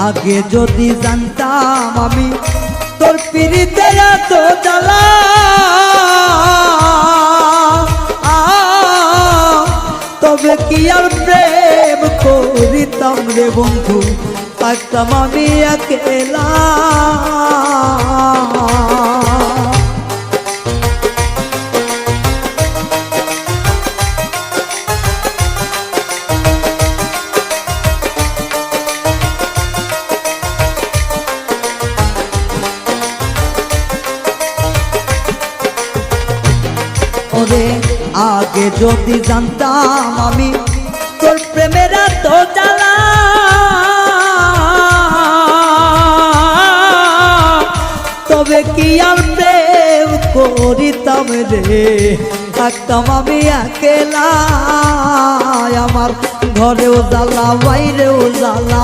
আগে যদি জানতাম আমি তোর পিরিতে এত জ্বালা, তবে কি আর প্রেম করিতাম রে বন্ধু, থাকতাম আমি একেলা। ওরে আগে যদি জানতাম আমি তোর প্রেমের এত জ্বালা, তবে কি আর প্রেম করিতাম রে, থাকতাম আমি একেলা। আমার ঘরেও জ্বালা বাইরেও জ্বালা।